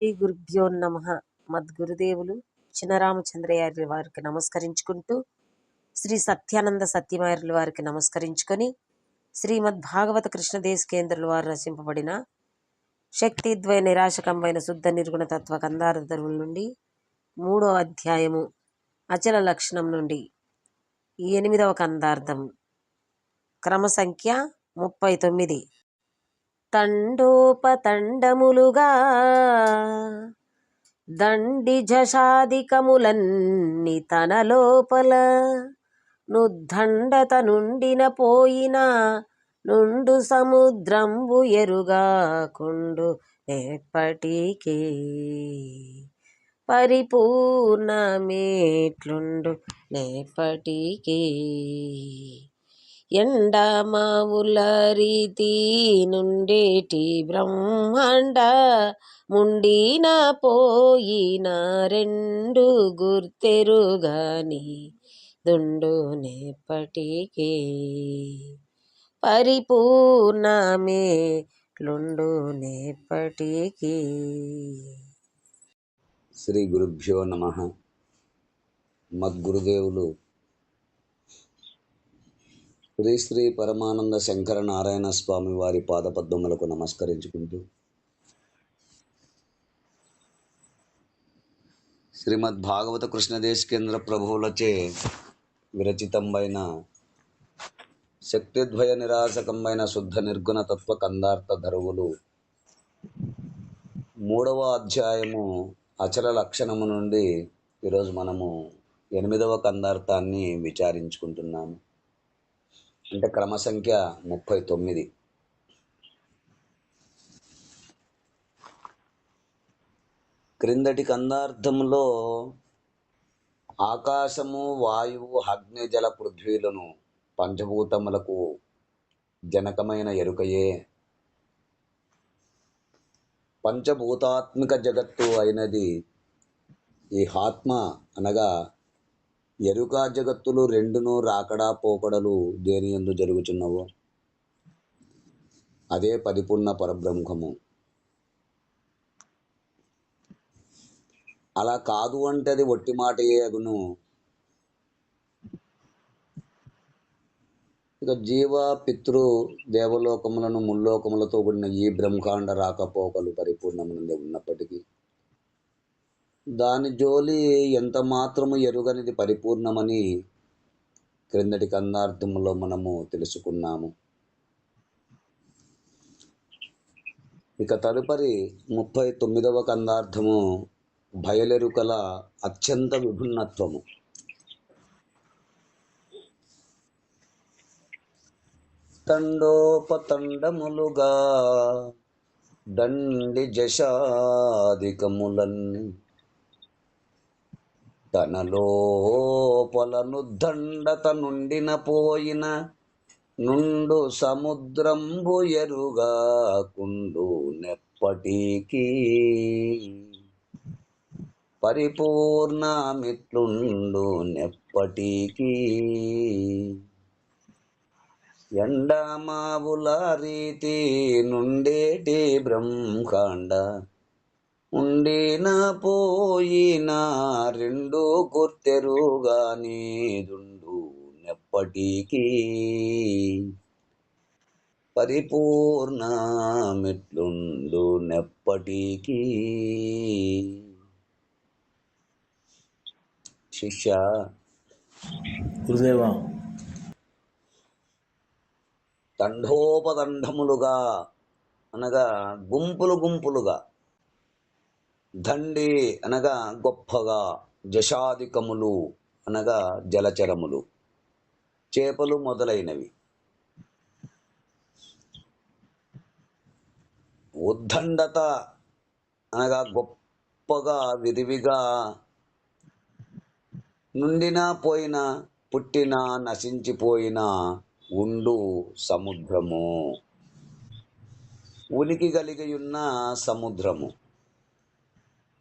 శ్రీ గురుభ్యో నమః. మద్గురుదేవులు చినరామచంద్రయ్య వారికి నమస్కరించుకుంటూ, శ్రీ సత్యానంద సత్యమాయర్ల వారికి నమస్కరించుకొని, శ్రీమద్భాగవత కృష్ణదేశ కేంద్రుల వారు రచింపబడిన శక్తిద్వయ నిరాశకమైన శుద్ధ నిర్గుణ తత్వ కందార్థరుల నుండి 3వ అధ్యాయము అచల లక్షణం నుండి 8వ కందార్థం క్రమ సంఖ్య 39. తండోపతండములుగా దండి జషాదికములన్ని తన లోపల నుద్దండత నుండిన పోయిన నుండు సముద్రంబు ఎరుగాకుండు ఎప్పటికీ పరిపూర్ణమేట్లుండు నెప్పటికీ ఎండమావుల రీతి నుండేటి బ్రహ్మాండ ముండిన పోయిన రెండు గుర్తెరుగాని దుండు నెప్పటికీ పరిపూర్ణమేట్లుండు నెప్పటికీ. శ్రీ గురుభ్యో నమః. మద్గురుదేవులు శ్రీ శ్రీ పరమానంద శంకర నారాయణ స్వామి వారి పాదపద్మములకు నమస్కరించుకుంటూ, శ్రీమద్ భాగవత కృష్ణదేశ కేంద్ర ప్రభువులచే విరచితంబైన శక్తిద్వయ నిరాశకంబైన శుద్ధ నిర్గుణ తత్వ కందార్థ ధరువులు 3వ అధ్యాయము అచల లక్షణము నుండి ఈరోజు మనము 8వ కందార్థాన్ని విచారించుకుంటున్నాము. అంటే క్రమ సంఖ్య 39. క్రిందటి కందార్థంలో ఆకాశము, వాయువు, అగ్ని, జల, పృథ్వీలను పంచభూతములకు జనకమైన ఎరుకయే పంచభూతాత్మిక జగత్తు అయినది ఈ ఆత్మ అనగా ఎరుక జగత్తులు రెండును రాకడా పోకడలు దేని యందు జరుగుచున్నవో అదే పరిపూర్ణ పరబ్రహ్మము. అలా కాదు అంటే అది ఒట్టి మాటయే అగును. ఇక జీవ, పితృ, దేవలోకములను ముల్లోకములతో కూడిన ఈ బ్రహ్మాండ రాకపోకలు పరిపూర్ణమునందే ఉన్నప్పటికీ దాని జోలి ఎంత మాత్రము ఎరుగనిది పరిపూర్ణమని క్రిందటి కందార్థములో మనము తెలుసుకున్నాము. ఇక తదుపరి 39వ కందార్థము బయలెరుకల అత్యంత విభిన్నత్వము. తండోపతండములుగా దండి జషాదికములన్ని తన లోపల నుద్దండత నుండిన పోయిన నుండు సముద్రంబు ఎరుగాకుండు నెప్పటికీ పరిపూర్ణమిట్లుండు నెప్పటికీ ఎండమావుల రీతి నుండేటి బ్రహ్మాండ ఉండిన పోయిన రెండు గుర్తెరుగాని దుండు నెప్పటికీ పరిపూర్ణమిట్లుండు నెప్పటికీ. శిష్య, గురుదేవా, దండోపదండములుగా అనగా గుంపులు గుంపులుగా, దండి అనగా గొప్పగా, జషాదికములు అనగా జలచరములు, చేపలు మొదలైనవి, ఉద్దండత అనగా గొప్పగా విరివిగా, నుండిన పోయిన పుట్టిన నశించిపోయిన ఉండు సముద్రము, ఉనికి కలిగి ఉన్న సముద్రము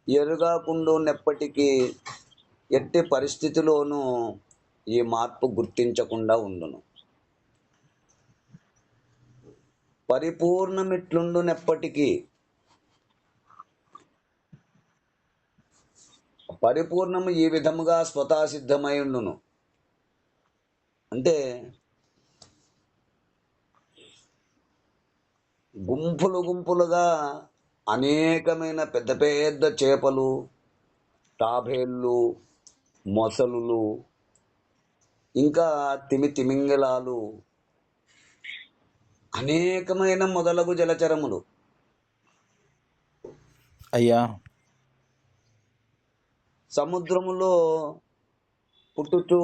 ఎరుగాకుండు నెప్పటికీ ఎట్టి పరిస్థితిలోనూ ఈ మార్పు గుర్తించకుండా ఉండును. పరిపూర్ణమిట్లుండునెప్పటికీ పరిపూర్ణము ఈ విధముగా స్వతసిద్ధమై ఉండును. అంటే గుంపులు గుంపులుగా అనేకమైన పెద్ద పెద్ద చేపలు, తాబేళ్ళు, మొసలులు, ఇంకా తిమింగలాలు, అనేకమైన మొదలగు జలచరములు అయ్యా సముద్రములో పుట్టుచూ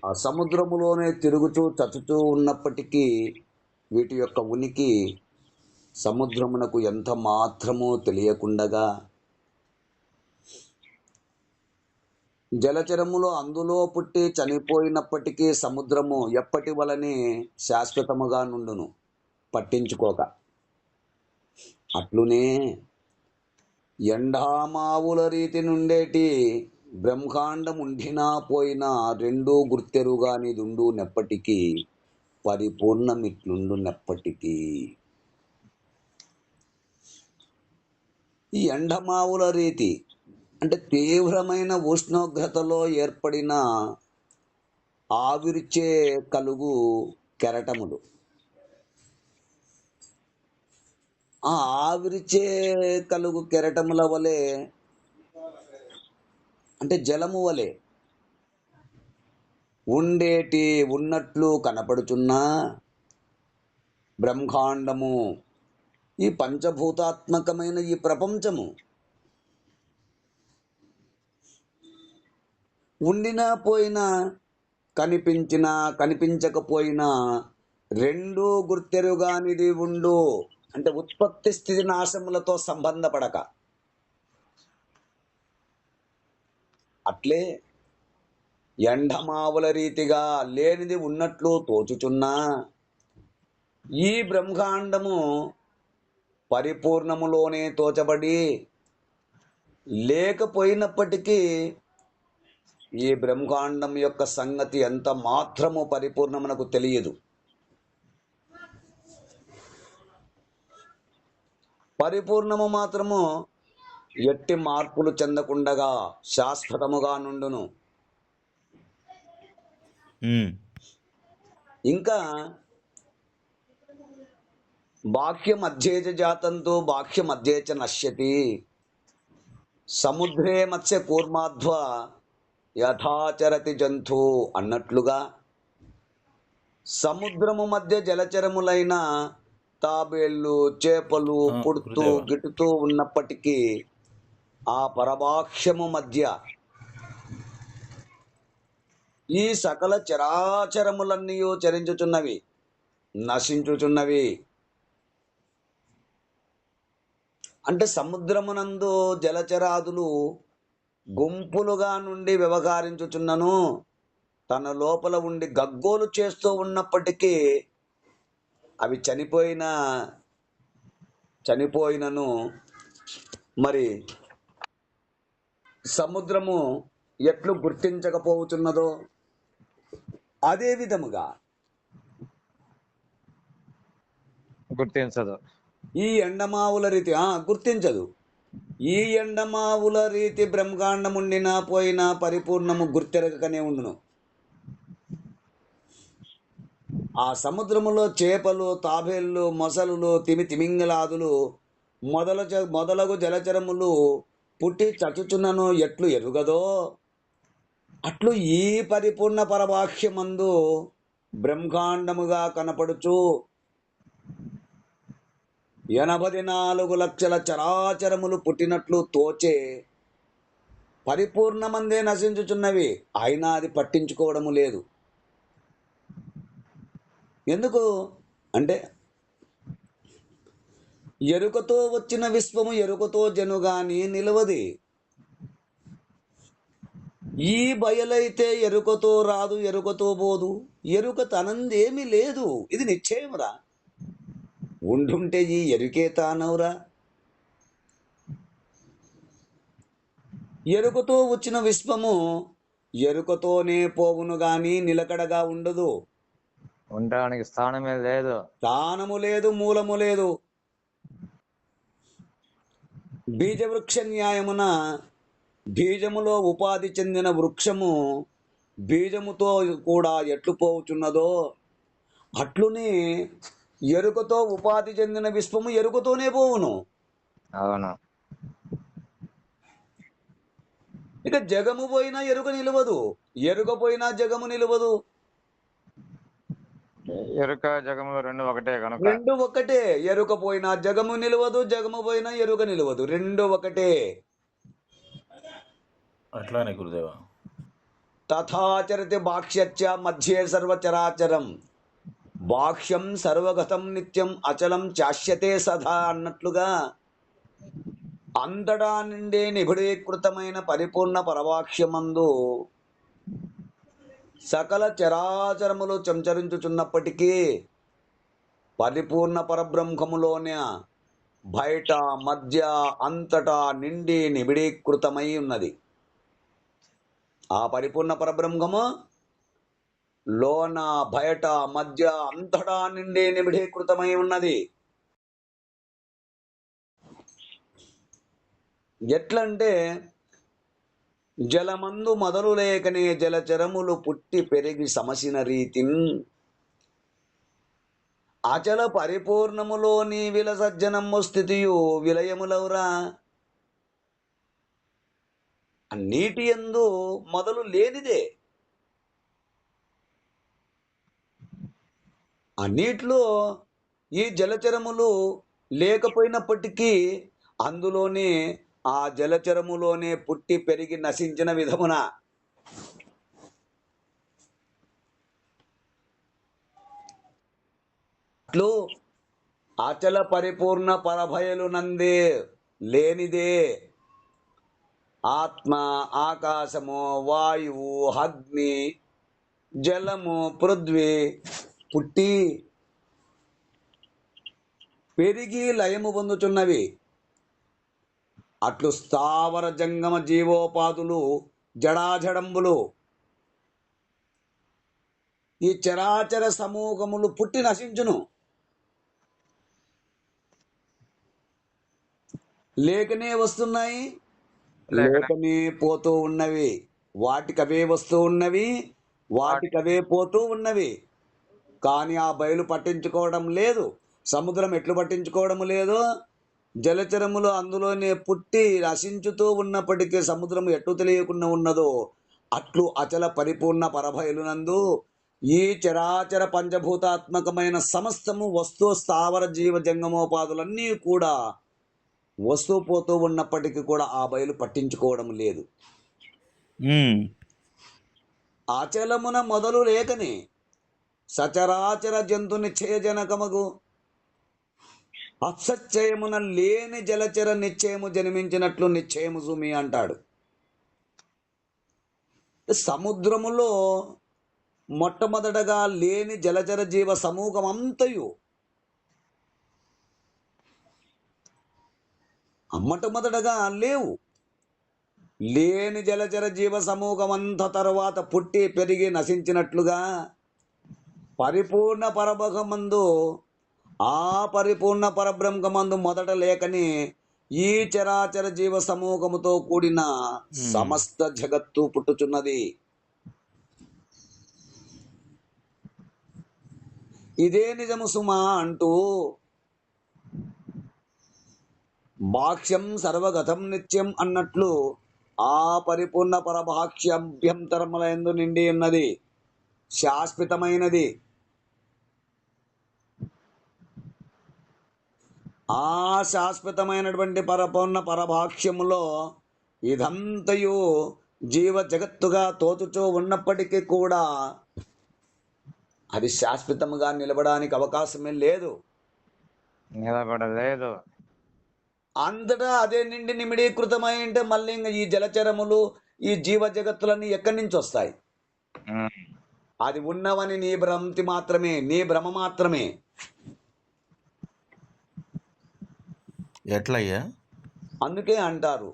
ఆ సముద్రములోనే తిరుగుతూ చచ్చుతూ ఉన్నప్పటికీ వీటి యొక్క ఉనికి సముద్రమునకు ఎంత మాత్రమూ తెలియకుండగా జలచరములు అందులో పుట్టి చనిపోయినప్పటికీ సముద్రము ఎప్పటి వలనే శాశ్వతముగా నుండును పట్టించుకోక. అట్లునే ఎండామావుల రీతి నుండేటి బ్రహ్మాండముండినా పోయినా రెండూ గుర్తెరుగాని దుండు నెప్పటికీ పరిపూర్ణమిట్లుండు నెప్పటికీ. ఈ ఎండమావుల రీతి అంటే తీవ్రమైన ఉష్ణోగ్రతలో ఏర్పడిన ఆవిరిచే కలుగు కెరటములు. ఆ ఆవిరిచే కలుగు కెరటముల వలె అంటే జలము వలె ఉన్నట్లు కనపడుచున్నా బ్రహ్మాండము, ఈ పంచభూతాత్మకమైన ఈ ప్రపంచము ఉండినా పోయినా కనిపించినా కనిపించకపోయినా రెండూ గుర్తెరుగానిది ఉండు. అంటే ఉత్పత్తి స్థితి నాశములతో సంబంధపడక. అట్లే ఎండమావుల రీతిగా లేనిది ఉన్నట్లు తోచుచున్నా ఈ బ్రహ్మాండము పరిపూర్ణములోనే తోచబడి లేకపోయినప్పటికీ ఈ బ్రహ్మాండం యొక్క సంగతి ఎంత మాత్రము పరిపూర్ణమునకు తెలియదు. పరిపూర్ణము మాత్రము ఎట్టి మార్పులు చెందకుండగా శాశ్వతముగా నుండును. ఇంకా బాహ్యమధ్యేచ జాతంతో బాహ్యమధ్యేచ నశ్యతి సముద్రే మత్స్య కూర్మాధ్వ యథాచరతి జంతు అన్నట్లుగా సముద్రము మధ్య జలచరములైన తాబేళ్ళు, చేపలు పుడుతూ గిట్టుతూ ఉన్నప్పటికీ ఆ పరబాహ్యము మధ్య ఈ సకల చరాచరములన్నీ చరించుచున్నవి, నశించుచున్నవి. అంటే సముద్రమునందు జలచరాదులు గుంపులుగా నుండి వ్యవహరించుచున్నను తన లోపల ఉండి గగ్గోలు చేస్తూ ఉన్నప్పటికీ అవి చనిపోయినను మరి సముద్రము ఎట్లు గుర్తించకపోతున్నదో అదే విధముగా గుర్తించదు. ఈ ఎండమావుల రీతి గుర్తించదు. ఈ ఎండమావుల రీతి బ్రహ్మాండముండినా పోయినా పరిపూర్ణము గుర్తెరగకనే ఉండును. ఆ సముద్రములో చేపలు, తాబేళ్ళు, మొసలులు, తిమింగలాదులు మొదలగు జలచరములు పుట్టి చచ్చుచున్నను ఎట్లు ఎరుగదో అట్లు ఈ పరిపూర్ణ పరబాహ్యమందు బ్రహ్మాండముగా కనపడుచు 84 లక్షల చరాచరములు పుట్టినట్లు తోచే పరిపూర్ణమందే నశించుచున్నవి. అయినా అది పట్టించుకోవడము లేదు. ఎందుకు అంటే ఎరుకతో వచ్చిన విశ్వము ఎరుకతో జనుగాని నిలవది. ఈ బయలైతే ఎరుకతో రాదు, ఎరుకతో పోదు. ఎరుక తనందేమీ లేదు, ఇది నిశ్చయమురా. ఉండుంటే ఈ ఎరుకే తానవురా. ఎరుకతో వచ్చిన విశ్వము ఎరుకతోనే పోవును గాని నిలకడగా ఉండదు. ఉండడానికి స్థానమే లేదు, స్థానము లేదు, మూలము లేదు. బీజవృక్ష న్యాయమున బీజములో ఉపాధి చెందిన వృక్షము బీజముతో కూడా ఎట్లు పోవుచున్నదో అట్లునే ఎరుకతో ఉపాధి చెందిన విశ్వము ఎరుకతోనే పోవును. అవును. ఇక జగము పోయినా ఎరుక నిలవదు, ఎరుక పోయినా జగము నిలవదు. ఎరుక జగములు రెండు ఒకటే కనుక రెండు ఒకటే. ఎరుక పోయినా జగము నిలవదు, జగము పోయినా ఎరుక నిలవదు, రెండు ఒకటే. అట్లానే గురుదేవ. తథాచరతి బాక్ష్యచ్చ మధ్యే సర్వచరాచరం. బాక్ష్యం సర్వగతం నిత్యం అచలం చాష్యతే సదా అన్నట్లుగా అంతటా నిండే నిబిడీకృతమైన పరిపూర్ణ పరవాక్ష్యమందు సకల చరాచరములు సంచరించుచున్నప్పటికీ పరిపూర్ణ పరబ్రహ్మములోనే బయట మధ్య అంతటా నిండి నిబిడీకృతమై ఉన్నది. ఆ పరిపూర్ణ పరబ్రహ్మము లోన బయట మధ్య అంతటా నిండి నిబిడీకృతమై ఉన్నది. ఎట్లంటే జలమందు మొదలు లేకనే జలచరములు పుట్టి పెరిగి సమసిన రీతిన్ అచల పరిపూర్ణములోని విలసజ్జనము స్థితియు విలయములవురా. నీటి యందు మొదలు లేనిదే. ఆ నీటిలో ఈ జలచరములు లేకపోయినప్పటికీ అందులోనే ఆ జలచరములోనే పుట్టి పెరిగి నశించిన విధమున అట్లు అచల పరిపూర్ణ పరభయలు నందే లేనిదే ఆత్మ, ఆకాశము, వాయువు, అగ్ని, జలము, పృథ్వీ పుట్టి పెరిగి లయము పొందుచున్నవి. అట్లు స్థావర జంగమ జీవోపాధులు జడాజడంబులు ఈ చరాచర సమూహములు పుట్టి నశించును. లేకనే వస్తున్నాయి, లేకనే పోతూ ఉన్నవి. వాటికవే వస్తూ ఉన్నవి, వాటికవే పోతూ ఉన్నవి. కానీ ఆ బయలు పట్టించుకోవడం లేదు. సముద్రం ఎట్లు పట్టించుకోవడం లేదు. జలచరములు అందులోనే పుట్టి నశించుతూ ఉన్నప్పటికీ సముద్రం ఎట్లు తెలియకుండా ఉన్నదో అట్లు అచల పరిపూర్ణ పరభయలునందు ఈ చరాచర పంచభూతాత్మకమైన సమస్తము వస్తు స్థావర జీవ జంగమోపాధులన్నీ కూడా వస్తూ పోతూ ఉన్నప్పటికీ కూడా ఆ బయలు పట్టించుకోవడం లేదు. అచలమున మొదలు లేకనే సచరాచర జంతు నిశ్చయజనకమగు అసత్యమున లేని జలచర నిశ్చయము జన్మించినట్లు నిశ్చయము సుమి అంటాడు. సముద్రములో మొట్టమొదటగా లేని జలచర జీవ సమూహం అంతయు మొట్టమొదటగా లేవు. లేని జలచర జీవ సమూహం అంత తర్వాత పుట్టి పెరిగి నశించినట్లుగా పరిపూర్ణ పరబ్రహ్మమందు ఆ పరిపూర్ణ పరబ్రహ్మమందు మొదట లేకని ఈ చరాచర జీవ సమూహముతో కూడిన సమస్త జగత్తు పుట్టుచున్నది. ఇదే నిజము సుమా అంటూ భాక్ష్యం సర్వగతం నిత్యం అన్నట్లు ఆ పరిపూర్ణ పరభాక్ష్యభ్యంతరములందు నిండి ఉన్నది, శాశ్వతమైనది. ఆ శాశ్వతమైనటువంటి పరిపూర్ణ పరభాక్ష్యములో ఇదంతయు జీవ జగత్తుగా తోచుచూ ఉన్నప్పటికీ కూడా అది శాశ్వతముగా నిలబడానికి అవకాశమే లేదు, నిలబడలేదు. అంతటా అదే నిండి నిమిడీకృతమై ఉంటే మళ్ళీ ఇంకా ఈ జలచరములు ఈ జీవ జగత్తులన్నీ ఎక్కడి నుంచి వస్తాయి? అది ఉన్నవని నీ భ్రమతి మాత్రమే, నీ భ్రమ మాత్రమే. ఎట్లయ్యా? అందుకే అంటారు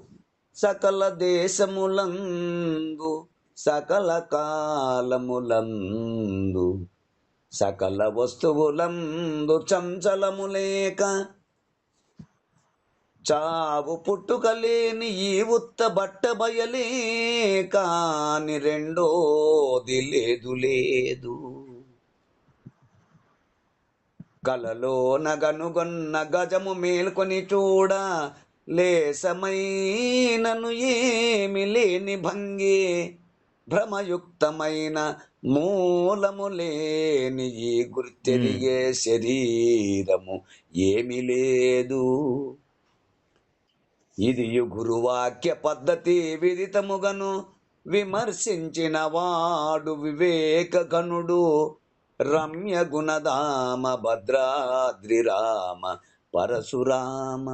సకల దేశములందు సకల కాలములందు సకల వస్తువులందు చంచలము లేక చావు పుట్టుకలేని ఈ ఉత్త బట్ట బయలే కాని రెండోది లేదు లేదు. కలలో నగనుగొన్న గజము మేల్కొని చూడ లేసమైనను ఏమి లేని భంగే భ్రమయుక్తమైన మూలము లేని ఈ గుర్తెరిగే శరీరము ఏమి లేదు. ఇది గురువాక్య పద్ధతి విదితముగను విమర్శించిన వాడు వివేక గనుడు. రమ్య గుణధామ భద్రాద్రి రామ పరశురామ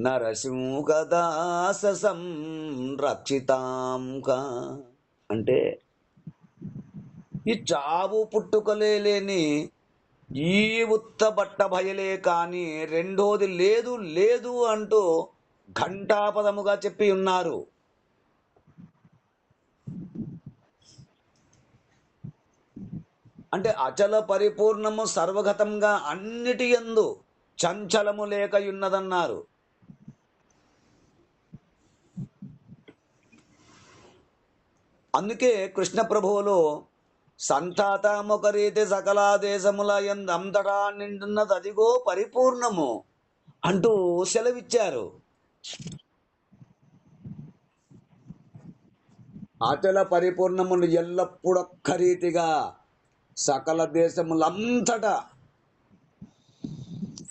నరసింహదాస సంరక్షితాంక. అంటే ఈ చావు పుట్టుకలే లేని ఈ ఉత్త బట్ట భయలే కాని రెండోది లేదు లేదు అంటూ ఘంటాపదముగా చెప్పి ఉన్నారు. అంటే అచల పరిపూర్ణము సర్వగతంగా అన్నిటి యందు చంచలము లేకయున్నదన్నారు. అందుకే కృష్ణ ప్రభువులు సంతాతమొక రీతి సకల దేశముల యందు అంతటా నిండున్నది అదిగో పరిపూర్ణము అంటూ సెలవిచ్చారు. అచల పరిపూర్ణమును ఎల్లప్పుడొక్క రీతిగా సకల దేశములంతటా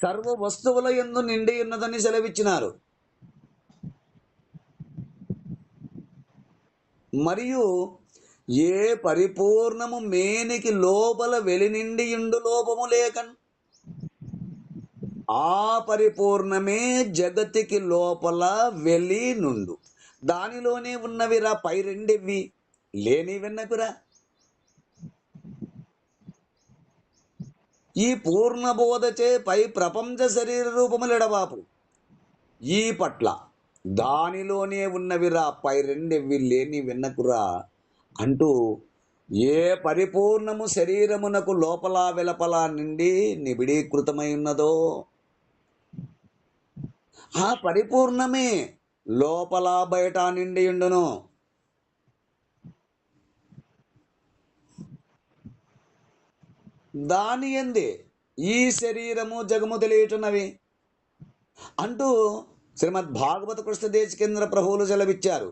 సర్వ వస్తువుల యందు నిండి ఉన్నదని సెలవిచ్చినారు. మరియు ఏ పరిపూర్ణము మేనికి లోపల వెలినిండియుండు లోపము లేకన్ ఆ పరిపూర్ణమే జగతికి లోపల వెలి నుండు. దానిలోనే ఉన్నవిరా పై రెండివి లేని విన్నకురా. ఈ పూర్ణబోధచే పై ప్రపంచ శరీర రూపములెడబాపు ఈ పట్ల దానిలోనే ఉన్నవిరా పై రెండివి లేని విన్నకురా అంటూ ఏ పరిపూర్ణము శరీరమునకు లోపల వెలపల నిండి నిబిడీకృతమై ఉన్నదో ఆ పరిపూర్ణమే లోపల బయట నిండి ఉండును. దాని యందే ఈ శరీరము జగము తెలియచున్నవి అంటూ శ్రీమద్ భాగవత కృష్ణ దేశికేంద్ర ప్రభువులు సెలవిచ్చారు.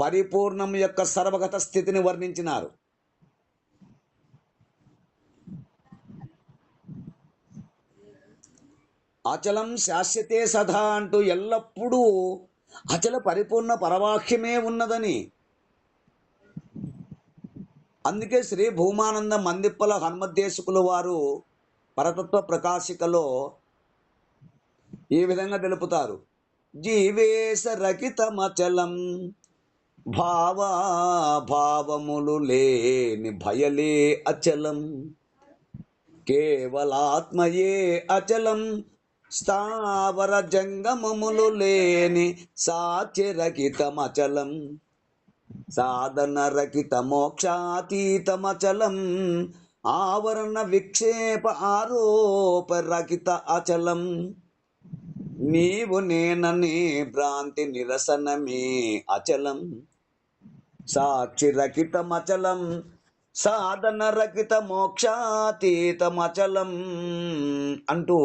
పరిపూర్ణం యొక్క సర్వగత స్థితిని వర్ణించినారు. అచలం శాశ్వతే సదా అంటూ ఎల్లప్పుడూ అచల పరిపూర్ణ పరవాక్యమే ఉన్నదని. అందుకే శ్రీ భూమానంద మందిప్పల హనుమద్దేశకులు వారు పరతత్వ ప్రకాశికలో ఈ విధంగా తెలుపుతారు. జీవేశ రకితమచలం భావములు లేని భయలే అచలం కేవలాత్మయే అచలం స్థావర జంగమములు లేని సాచిరకితమచలం సాధన రకిత మోక్షాతీతమచలం ఆవరణ విక్షేప ఆరోప రకిత అచలం నీవు నేననే భ్రాంతి నిరసనమే అచలం సాక్షి రకితమచలం సాధన రకిత మోక్షాతీతమచలం అంటూ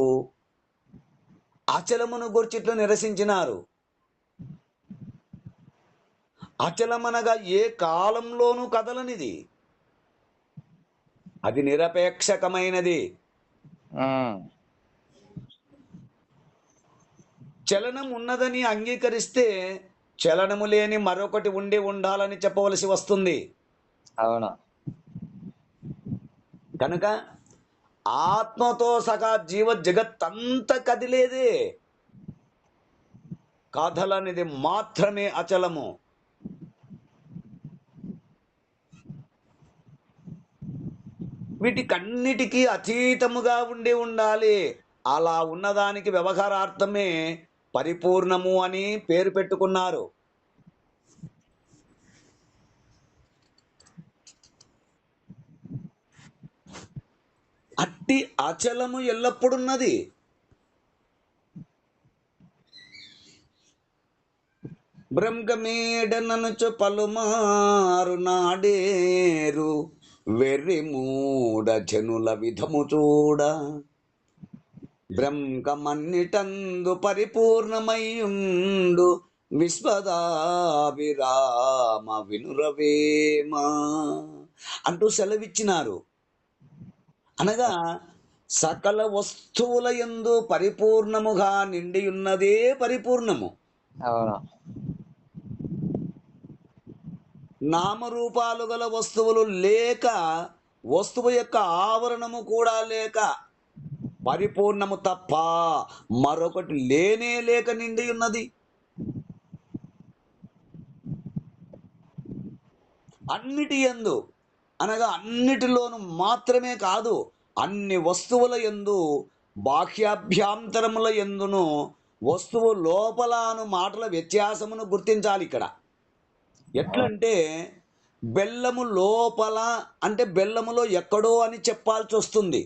అచలమును గుర్చిట్లు నిరసించినారు. అచలమనగా ఏ కాలంలోనూ కదలనిది, అది నిరపేక్షకమైనది. చలనం ఉన్నదని అంగీకరిస్తే చలనము లేని మరొకటి ఉండాలని చెప్పవలసి వస్తుంది. అవునా? కనుక ఆత్మతో సగా జీవ జగత్తంతా కదిలేదే, కదలనిది మాత్రమే అచలము. వీటికన్నిటికీ అతీతముగా ఉండాలి. అలా ఉన్నదానికి వ్యవహారార్థమే పరిపూర్ణము అని పేరు పెట్టుకున్నారు. అట్టి అచలము ఎల్లప్పుడున్నది. బ్రహ్మమేడననుచు పలుమారు నాడేరు వెర్రి మూడ జనుల విధము చూడ బ్రహ్మమన్నిటందు పరిపూర్ణమయ్యుండు విశ్వదాభిరామ వినురవేమ అంటూ సెలవిచ్చినారు. అనగా సకల వస్తువుల యందు పరిపూర్ణముగా నిండి ఉన్నదే పరిపూర్ణము. అవును. నామరూపాలు గల వస్తువులు లేక, వస్తువు యొక్క ఆవరణము కూడా లేక, పరిపూర్ణము తప్ప మరొకటి లేనే లేక నిండి ఉన్నది. అన్నిటి యందు అనగా అన్నిటిలోనూ మాత్రమే కాదు, అన్ని వస్తువుల యందు బాహ్యాభ్యాంతరముల యందును వస్తువు లోపల అను మాటల వ్యత్యాసమును గుర్తించాలి ఇక్కడ. ఎట్లంటే బెల్లము లోపల అంటే బెల్లములో ఎక్కడో అని చెప్పాల్సి వస్తుంది.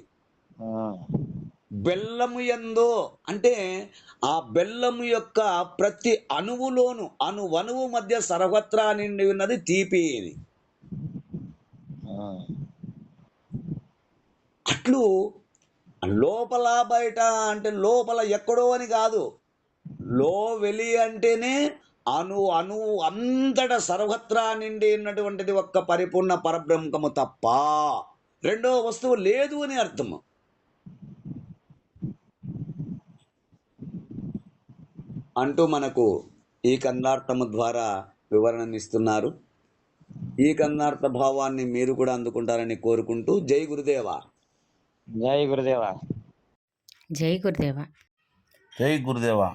బెల్లము యందు అంటే ఆ బెల్లము యొక్క ప్రతి అణువులోను అణువణువు మధ్య సర్వత్రా నిండి ఉన్నది తీపి. అట్లు లోపల బయట అంటే లోపల ఎక్కడో అని కాదు, లో వెలి అంటేనే అణువు అంతటా సర్వత్రా నిండి ఉన్నటువంటిది ఒక్క పరిపూర్ణ పరబ్రహ్మము తప్ప రెండో వస్తువు లేదు అని అర్థము. అంటూ మనకు ఈ కందార్థము ద్వారా వివరణనిస్తున్నారు. ఈ కందార్థ భావాన్ని మీరు కూడా అందుకుంటారని కోరుకుంటూ జై గురుదేవా. జై గురుదేవా. జై గురుదేవా. జై గురుదేవా.